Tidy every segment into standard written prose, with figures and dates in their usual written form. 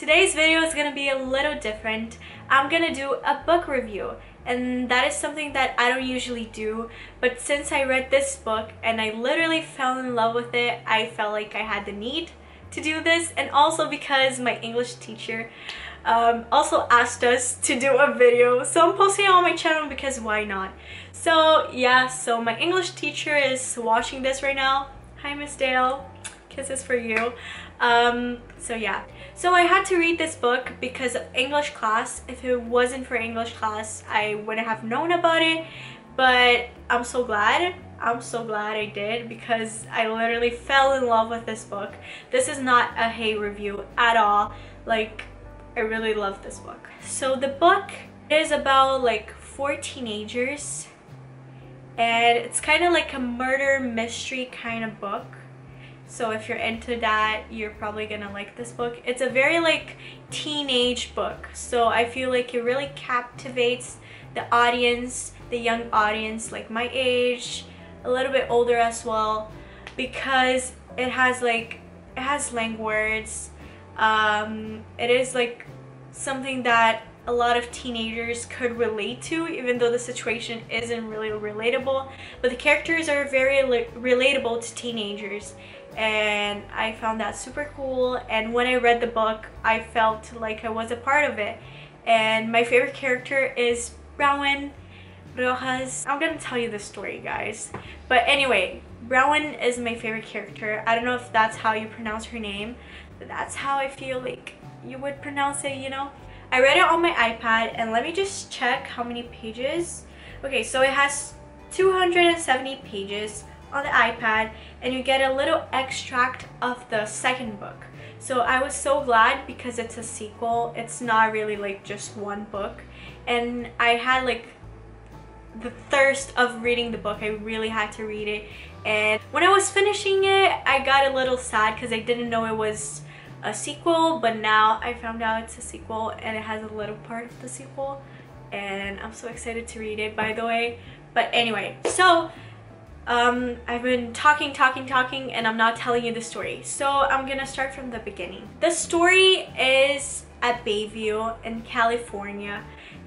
today's video is gonna be a little different. I'm gonna do a book review, and that is something that I don't usually do, but since I read this book and I literally fell in love with it, I felt like I had the need to do this, and also because my English teacher also asked us to do a video, so I'm posting it on my channel because why not? So yeah, so my English teacher is watching this right now. Hi Miss Dale, kisses for you. So yeah, so I had to read this book because of English class. If it wasn't for English class, I wouldn't have known about it, but I'm so glad I did, because I literally fell in love with this book. This is not a hate review at all. Like, I really love this book. So the book is about like 4 teenagers, and it's kind of like a murder mystery kind of book. So if you're into that, you're probably gonna like this book. It's a very like teenage book, so I feel like it really captivates the audience, the young audience, like my age, a little bit older as well, because it has slang words. It is like something that a lot of teenagers could relate to, even though the situation isn't really relatable, but the characters are very relatable to teenagers, and I found that super cool. And when I read the book, I felt like I was a part of it. And my favorite character is Rowan Rojas. I'm gonna tell you the story, guys, but anyway, Rowan is my favorite character. I don't know if that's how you pronounce her name, but that's how I feel like you would pronounce it, you know. I read it on my iPad, and let me just check how many pages. Okay, so it has 270 pages on the iPad, and you get a little extract of the second book. So I was so glad, because it's a sequel. It's not really like just one book, and I had like the thirst of reading the book. I really had to read it, and when I was finishing it, I got a little sad because I didn't know it was a sequel, but now I found out it's a sequel, and it has a little part of the sequel, and I'm so excited to read it, by the way. But anyway, so I've been talking, and I'm not telling you the story, so I'm gonna start from the beginning. The story is at Bayview in California,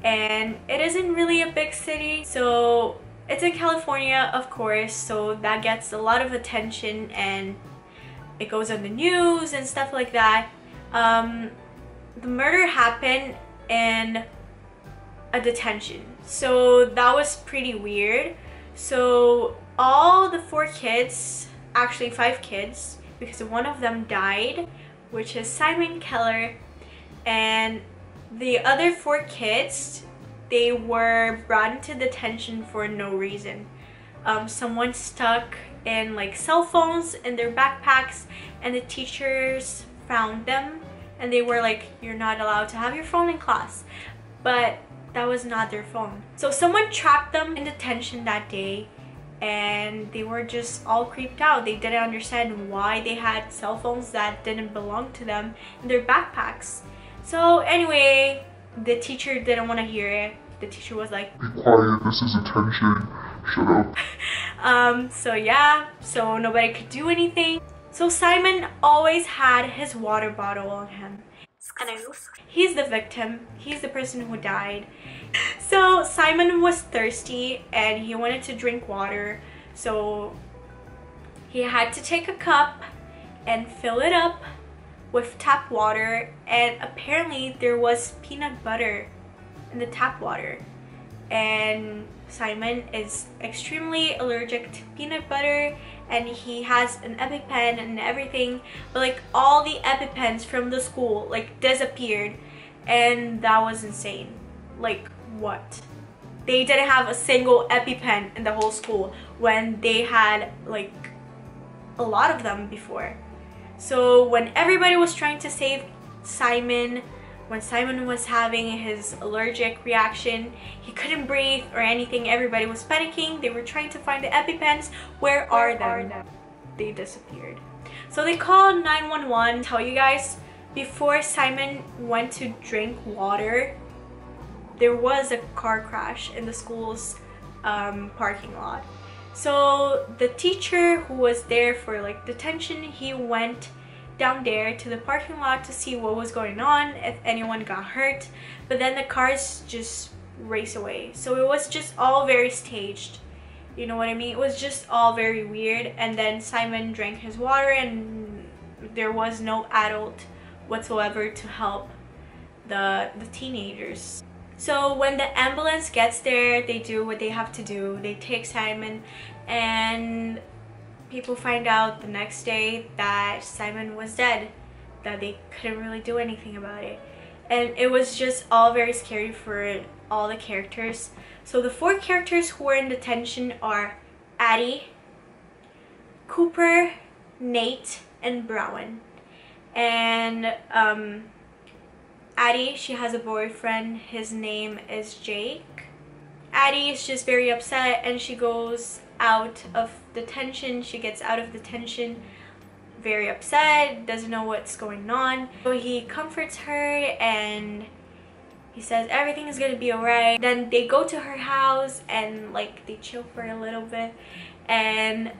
and it isn't really a big city, so it's in California, of course, so that gets a lot of attention, and it goes on the news and stuff like that. The murder happened in a detention, so that was pretty weird. So all the 4 kids, actually 5 kids, because one of them died, which is Simon Keller, and the other 4 kids, they were brought into detention for no reason. Someone stuck in like cell phones in their backpacks, and the teachers found them, and they were like, you're not allowed to have your phone in class, but that was not their phone. So someone trapped them in detention that day, and they were just all creeped out. They didn't understand why they had cell phones that didn't belong to them in their backpacks. So anyway, the teacher didn't want to hear it. The teacher was like, be quiet, this is attention, shut up. So yeah, so nobody could do anything. So Simon always had his water bottle on him. He's the victim, he's the person who died. So Simon was thirsty, and he wanted to drink water, so he had to take a cup and fill it up with tap water, and apparently there was peanut butter in the tap water, and Simon is extremely allergic to peanut butter, and he has an EpiPen and everything, but like all the EpiPens from the school like disappeared, and that was insane. Like, what? They didn't have a single EpiPen in the whole school when they had like a lot of them before. So when everybody was trying to save Simon, when Simon was having his allergic reaction, he couldn't breathe or anything, everybody was panicking. They were trying to find the EpiPens. Where are them? They disappeared. So they called 911. Tell you guys, before Simon went to drink water, there was a car crash in the school's parking lot. So the teacher who was there for like detention, he went down there to the parking lot to see what was going on, if anyone got hurt, but then the cars just race away. So it was just all very staged, you know what I mean? It was just all very weird. And then Simon drank his water and there was no adult whatsoever to help the teenagers. So when the ambulance gets there, they do what they have to do. They take Simon, and people find out the next day that Simon was dead, that they couldn't really do anything about it. And it was just all very scary for all the characters. So the 4 characters who are in detention are Addie, Cooper, Nate, and Brown. And Addie, she has a boyfriend. His name is Jake. Addie is just very upset and she goes out of detention. She gets out of detention very upset, doesn't know what's going on. So he comforts her and he says everything is gonna be alright. Then they go to her house and like they chill for a little bit. And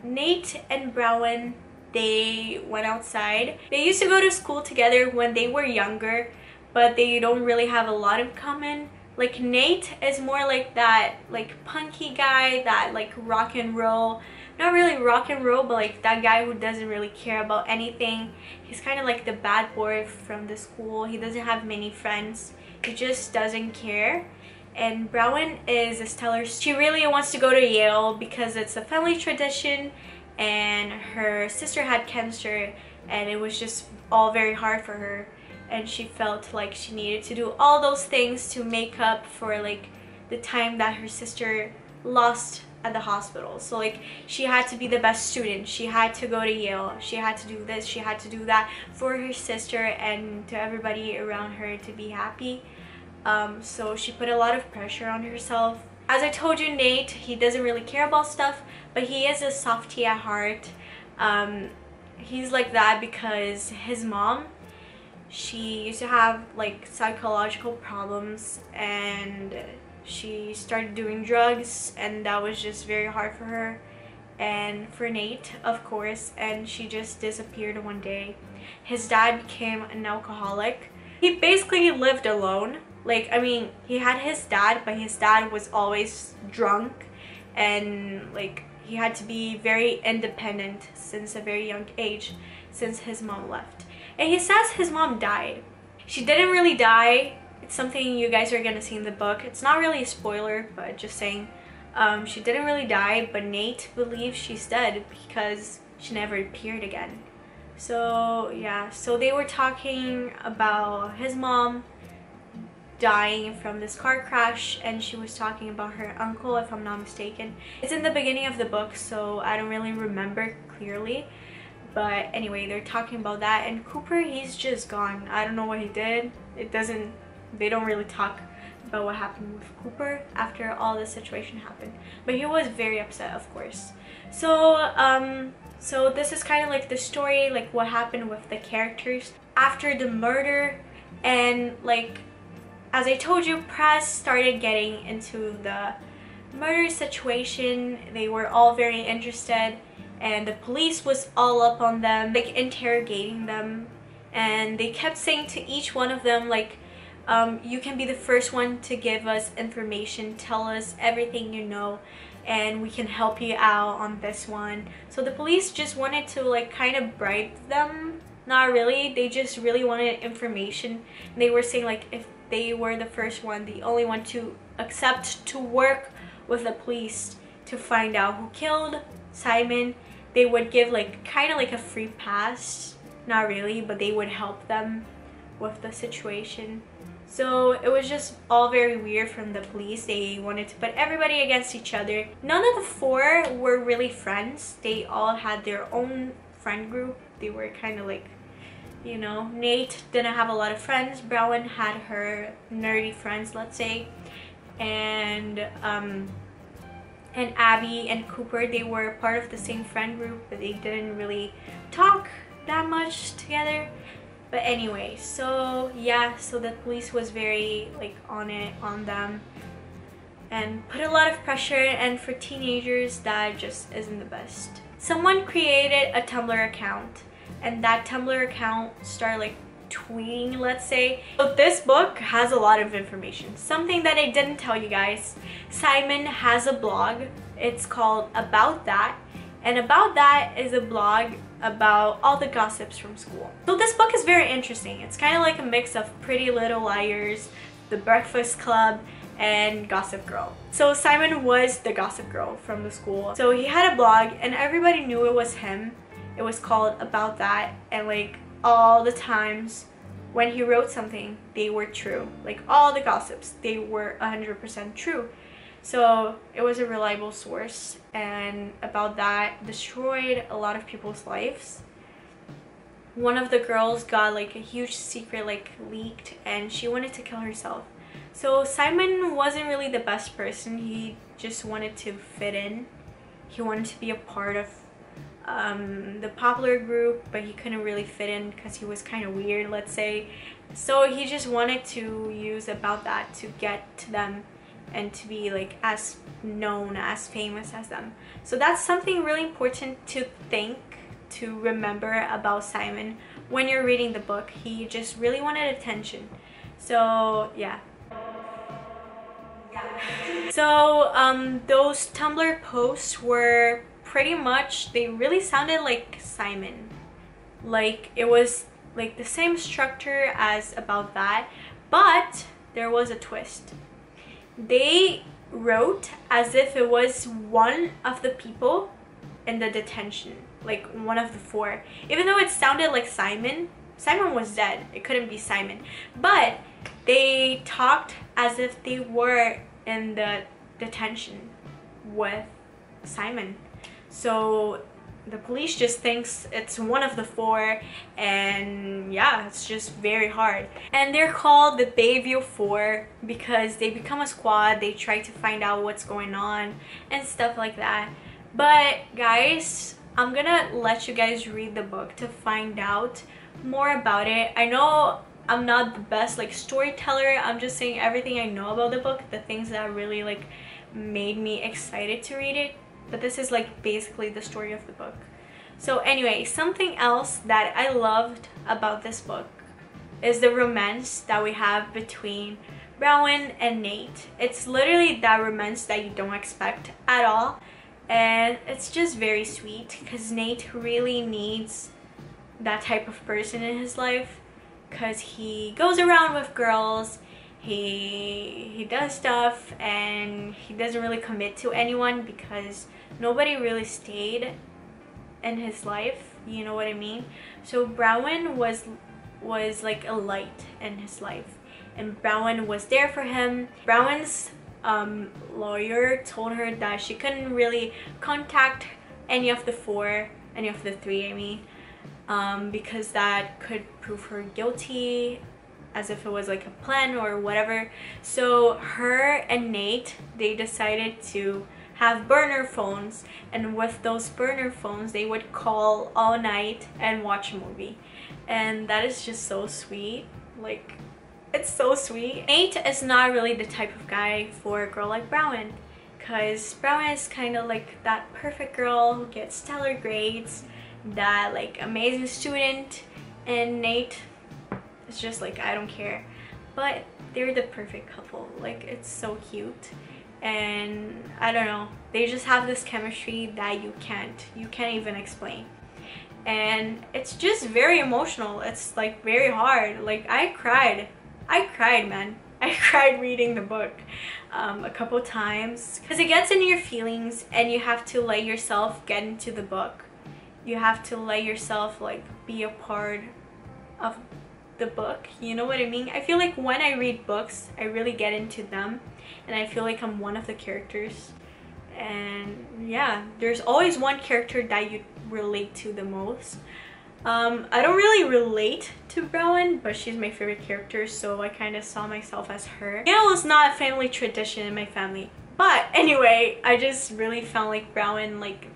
Nate and Brown, they went outside. They used to go to school together when they were younger, but they don't really have a lot in common. Like Nate is more like that like punky guy, that like rock and roll, not really rock and roll, but like that guy who doesn't really care about anything. He's kind of like the bad boy from the school. He doesn't have many friends. He just doesn't care. And Brown is a stellar. She really wants to go to Yale because it's a family tradition, and her sister had cancer and it was just all very hard for her, and she felt like she needed to do all those things to make up for like the time that her sister lost at the hospital. So like she had to be the best student, she had to go to Yale, she had to do this, she had to do that for her sister and to everybody around her to be happy. So she put a lot of pressure on herself. As I told you, Nate, he doesn't really care about stuff, but he is a softie at heart. He's like that because his mom, she used to have like psychological problems and she started doing drugs, and that was just very hard for her and for Nate, of course, and she just disappeared one day. His dad became an alcoholic. He basically lived alone. Like, I mean, he had his dad, but his dad was always drunk, and like he had to be very independent since a very young age, since his mom left. And he says his mom died. She didn't really die. It's something you guys are gonna see in the book. It's not really a spoiler, but just saying. She didn't really die, but Nate believes she's dead because she never appeared again. So yeah, so they were talking about his mom dying from this car crash, and she was talking about her uncle, if I'm not mistaken. It's in the beginning of the book, so I don't really remember clearly, but anyway, they're talking about that. And Cooper, he's just gone. I don't know what he did. They don't really talk about what happened with Cooper after all this situation happened, but he was very upset, of course. So so this is kind of like the story, like what happened with the characters after the murder. And like, as I told you, press started getting into the murder situation. They were all very interested, and the police was all up on them, like interrogating them, and they kept saying to each one of them like, you can be the first one to give us information, tell us everything you know, and we can help you out on this one. So the police just wanted to like kind of bribe them. Not really, they just really wanted information. And they were saying like if they were the first one, the only one to accept to work with the police to find out who killed Simon, they would give like kind of like a free pass. Not really, but they would help them with the situation. So it was just all very weird from the police. They wanted to put everybody against each other. None of the 4 were really friends. They all had their own friend group. They were kind of like, you know, Nate didn't have a lot of friends. Brown had her nerdy friends, let's say. And Abby and Cooper, they were part of the same friend group, but they didn't really talk that much together. But anyway, so yeah, so the police was very like on them and put a lot of pressure, and for teenagers that just isn't the best. Someone created a Tumblr account and that Tumblr account started like tweeting, let's say. So this book has a lot of information. Something that I didn't tell you guys, Simon has a blog. It's called About That, and About That is a blog about all the gossips from school. So this book is very interesting. It's kind of like a mix of Pretty Little Liars, The Breakfast Club, and Gossip Girl. So Simon was the gossip girl from the school. So he had a blog and everybody knew it was him. It was called About That, and like all the times when he wrote something, they were true. Like all the gossips, they were 100% true. So it was a reliable source, and About That destroyed a lot of people's lives. One of the girls got like a huge secret like leaked, and she wanted to kill herself. So Simon wasn't really the best person. He just wanted to fit in. He wanted to be a part of the popular group, but he couldn't really fit in because he was kind of weird, let's say. So he just wanted to use About That to get to them and to be like as known, as famous as them. So that's something really important to think, to remember about Simon when you're reading the book. He just really wanted attention. So yeah. So those Tumblr posts were pretty much, they really sounded like Simon. Like it was like the same structure as About That, but there was a twist. They wrote as if it was one of the people in the detention, like one of the four. Even though it sounded like Simon, Simon was dead. It couldn't be Simon. But they talked as if they were in the detention with Simon. So the police just thinks it's one of the four, and yeah, it's just very hard. And they're called the Bayview Four because they become a squad. They try to find out what's going on and stuff like that. But guys, I'm gonna let you guys read the book to find out more about it. I know I'm not the best like storyteller. I'm just saying everything I know about the book, the things that really like made me excited to read it. But this is like basically the story of the book. So anyway, something else that I loved about this book is the romance that we have between Rowan and Nate. It's literally that romance that you don't expect at all, and it's just very sweet because Nate really needs that type of person in his life, because he goes around with girls, he does stuff, and he doesn't really commit to anyone because nobody really stayed in his life, you know what I mean? So Rowan was like a light in his life, and Rowan was there for him. Rowan's lawyer told her that she couldn't really contact any of the three, I mean, because that could prove her guilty, as if it was like a plan or whatever. So her and Nate, they decided to have burner phones, and with those burner phones they would call all night and watch a movie, and that is just so sweet. Like, it's so sweet. Nate is not really the type of guy for a girl like Rowan, because Rowan is kind of like that perfect girl who gets stellar grades, that like amazing student, and Nate is just like, I don't care. But they're the perfect couple. Like, it's so cute, and I don't know, they just have this chemistry that you can't even explain, and it's just very emotional. It's like very hard. Like, I cried, man. I cried reading the book a couple times, because it gets into your feelings, and you have to let yourself get into the book. You have to let yourself like be a part of the book, you know what I mean? I feel like when I read books, I really get into them, and I feel like I'm one of the characters. And yeah, there's always one character that you relate to the most. I don't really relate to Rowan, but she's my favorite character, so I kind of saw myself as her. It was not a family tradition in my family, but anyway, I just really felt like Rowan, like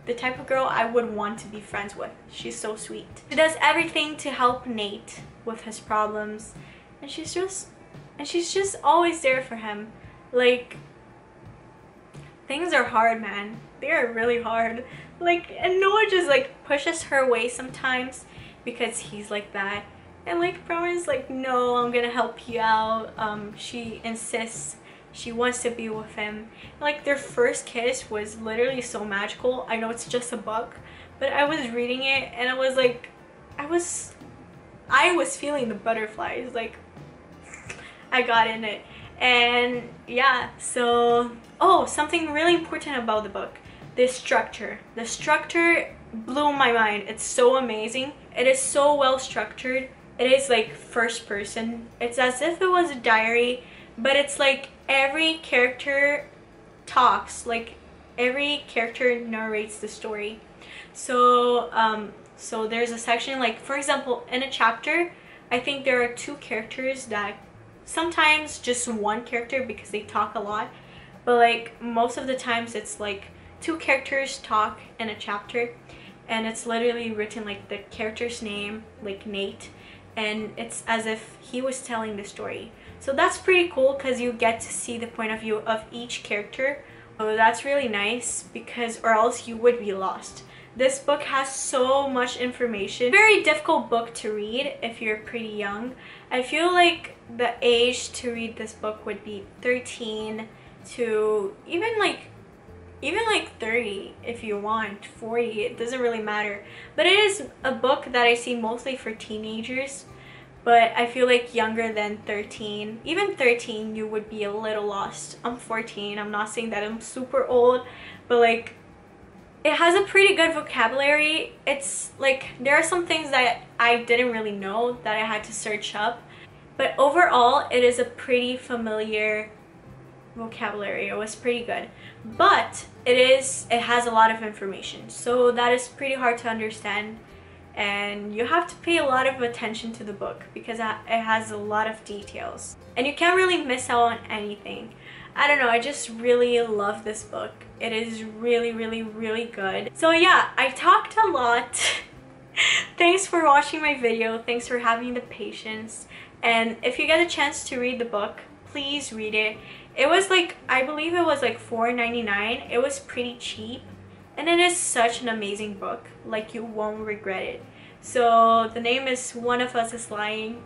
the type of girl I would want to be friends with. She's so sweet. She does everything to help Nate with his problems, and she's just always there for him. Like, things are hard, man. They are really hard. Like, and Noah just like pushes her away sometimes, because he's like that. And like Brahma is like, no, I'm gonna help you out. She insists she wants to be with him. Like their first kiss was literally so magical. I know it's just a book, but I was reading it and I was like, I was feeling the butterflies. Like I got in it. And yeah, so oh, something really important about the book, the structure. The structure blew my mind. It's so amazing. It is so well structured. It is like first person. It's as if it was a diary, but it's like every character talks, like every character narrates the story. So so there's a section, like for example in a chapter, I think there are two characters, that sometimes just one character because they talk a lot, but like most of the times it's like two characters talk in a chapter, and it's literally written like the character's name, like Nate, and it's as if he was telling the story. So that's pretty cool because you get to see the point of view of each character. So that's really nice, because or else you would be lost. This book has so much information. Very difficult book to read if you're pretty young. I feel like the age to read this book would be 13 to even like 30 if you want, 40, it doesn't really matter. But it is a book that I see mostly for teenagers, but I feel like younger than 13, even 13, you would be a little lost. I'm 14, I'm not saying that I'm super old, but like it has a pretty good vocabulary. It's like there are some things that I didn't really know that I had to search up, but overall it is a pretty familiar vocabulary. It was pretty good, but it has a lot of information, so that is pretty hard to understand, and you have to pay a lot of attention to the book because it has a lot of details and you can't really miss out on anything. I don't know, I just really love this book. It is really, really, really good. So yeah, I talked a lot. Thanks for watching my video. Thanks for having the patience. And if you get a chance to read the book, please read it. It was like, I believe it was like $4.99. It was pretty cheap. And it is such an amazing book. Like, you won't regret it. So the name is One of Us is Lying.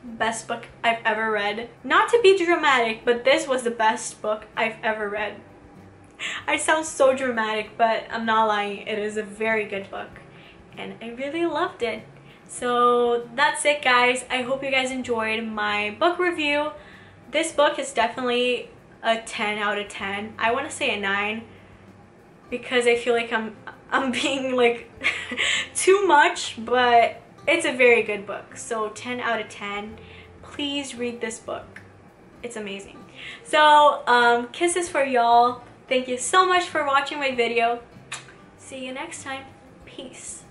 Best book I've ever read. Not to be dramatic, but this was the best book I've ever read. I sound so dramatic, but I'm not lying. It is a very good book and I really loved it. So that's it, guys. I hope you guys enjoyed my book review. This book is definitely a 10 out of 10. I want to say a 9 because I feel like I'm being like too much, but it's a very good book. So 10 out of 10. Please read this book. It's amazing. So kisses for y'all. Thank you so much for watching my video. See you next time. Peace.